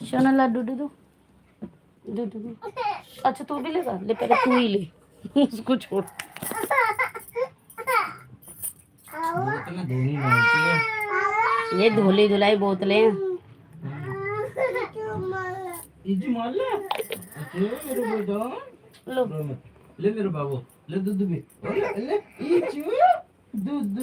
शोना लड्डू दे दो, दे दो दो। अच्छा तू भी लेगा, ले पहले तू ही ले, उसको छोड़। बोतलें धोनी होती है, ये धोली धुलाई बोतलें हैं। इजी मार ले, मेरे बेटा लो, ले मेरे बाबू, ले दूध भी, ले इचू दूध।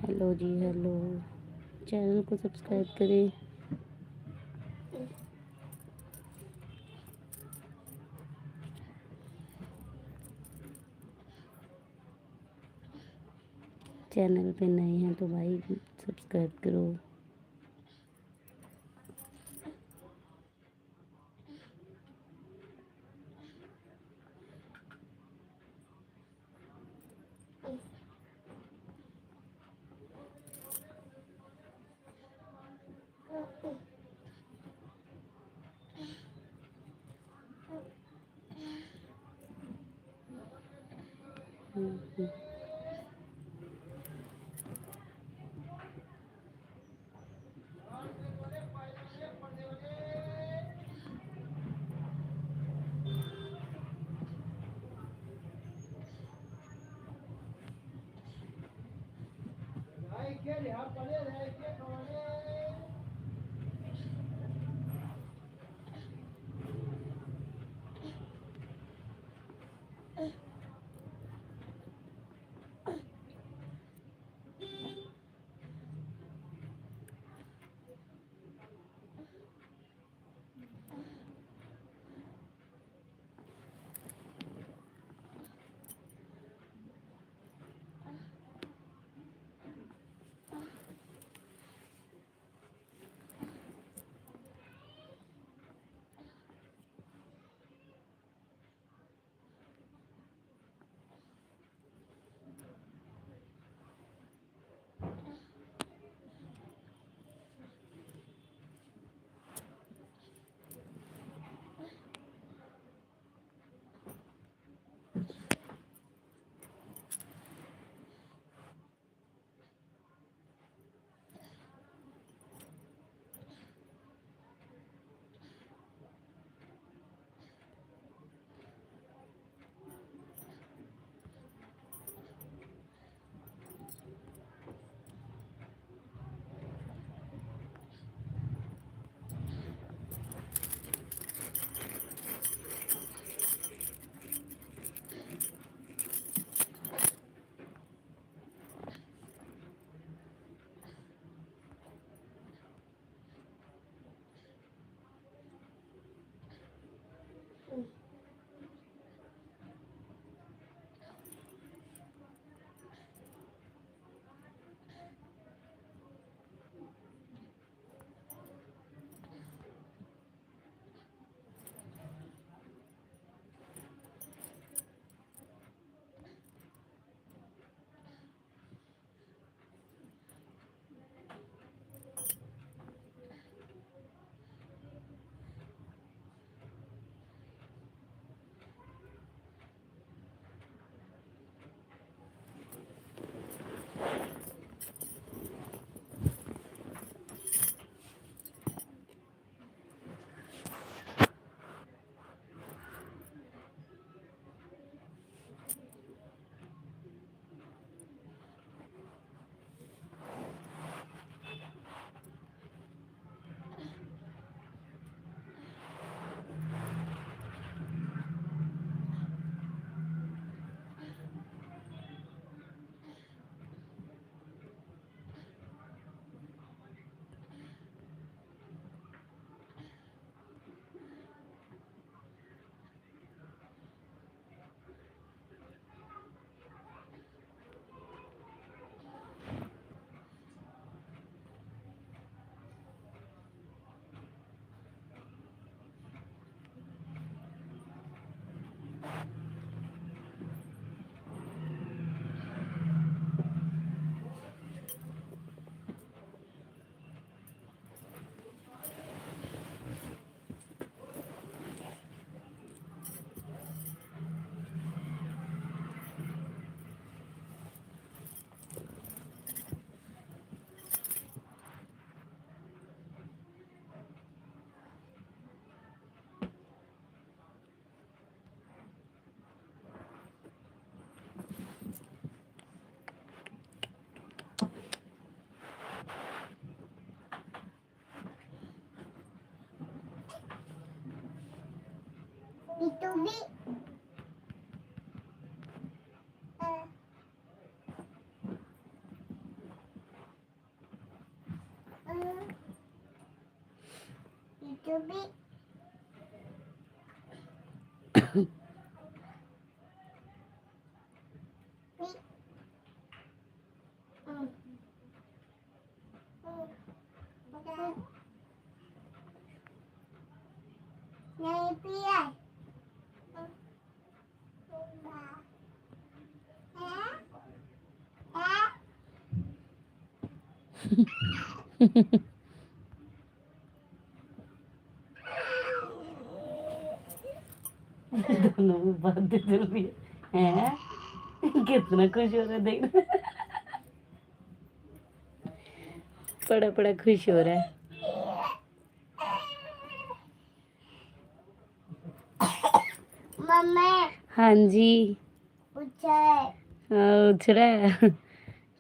हेलो जी हेलो, चैनल को सब्सक्राइब करें। चैनल पे नए हैं तो भाई सब्सक्राइब करो। Itu bi. Itu bi. Này pia. दोनों में बातें चल रही है कितना खुश हो रहा है देखना बड़ा बड़ा खुश हो रहा है मम्मी हाँ जी उछे उछ रहा है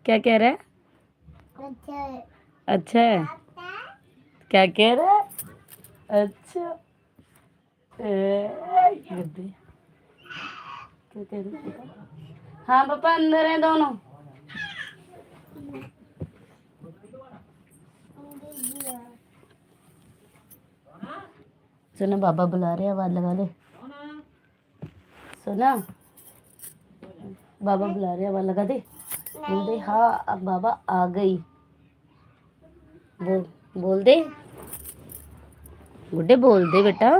क्या कह रहा है उछे अच्छा है क्या कह रहा है अच्छा गद्दे क्या कह रहे पापा हाँ पापा अंदर है दोनों सुना बाबा बुला रहे हैं आवाज लगा ले सुना बाबा बुला रहे हैं आवाज लगा दे बोल दे हाँ अब बाबा आ गई बोल दे गुड्डे बोल दे बेटा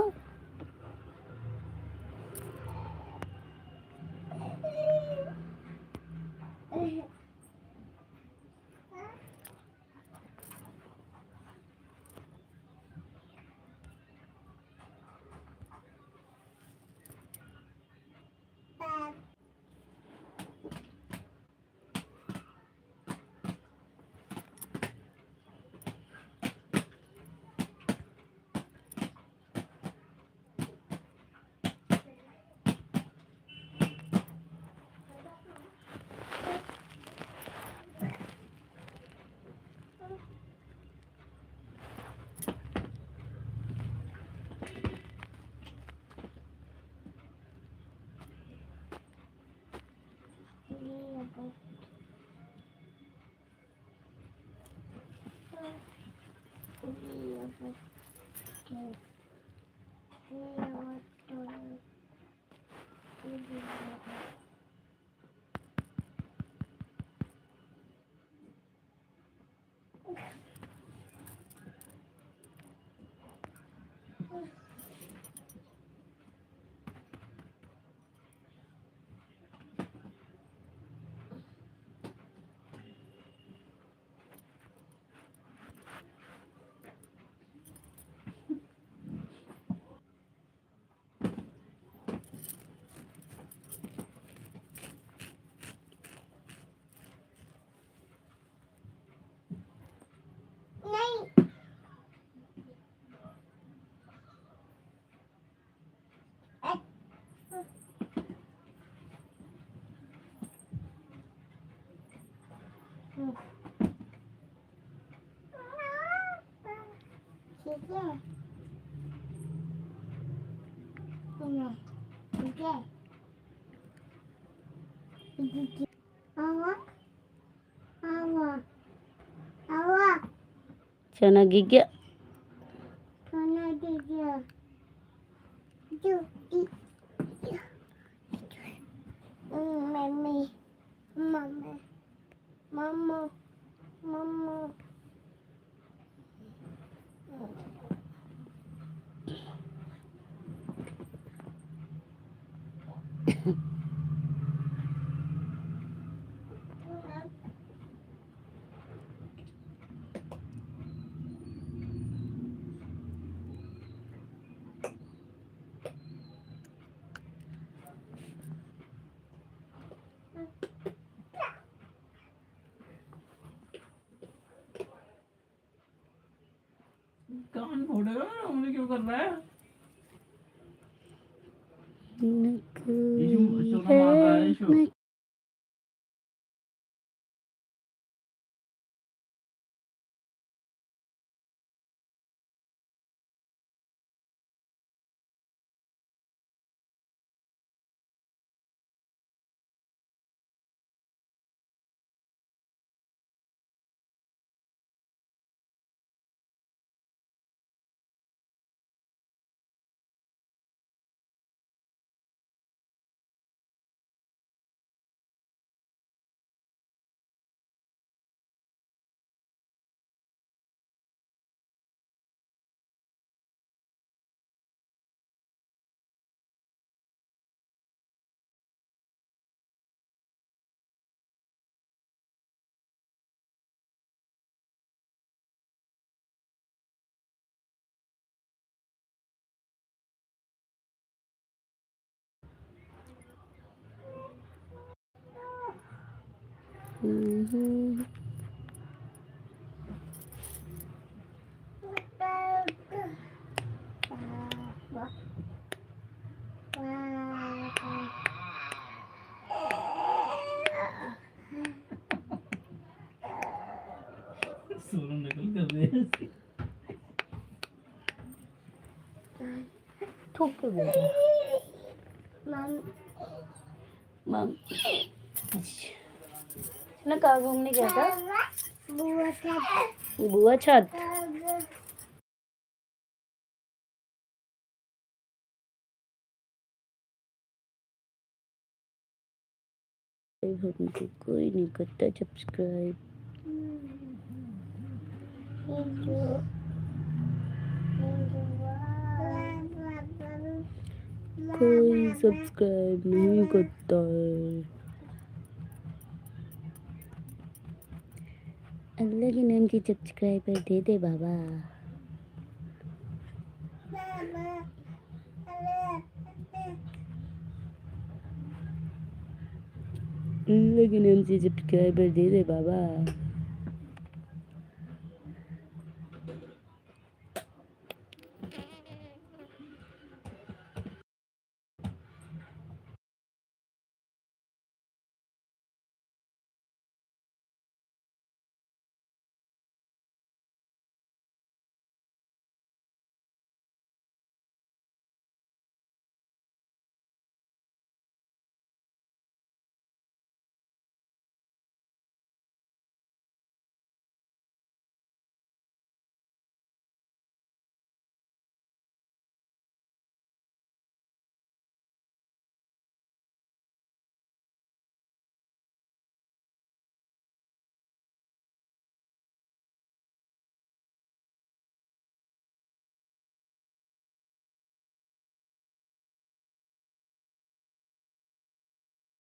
नहीं ठीक है ठीक है आवा आवा आवा चना गिग्या खाना दीजिए जो मम्मी मम्मी मम्मा मम्मा कान फोड़ेगा हमने क्यों कर रहा है यीशु सोना मार रहा है यीशु सोनू नकल कर रहे हैं इसकी। ठोक के बोल रहा है। मम मम ना कहाँ घूमने गया था? बुआ था बुआ छत। हमको कोई नहीं करता सब्सक्राइब। कोई सब्सक्राइब नहीं करता है। अल्लाह के नाम की सब्सक्राइबर दे दे बाबा। अल्लाह के नाम से सब्सक्राइबर दे दे बाबा।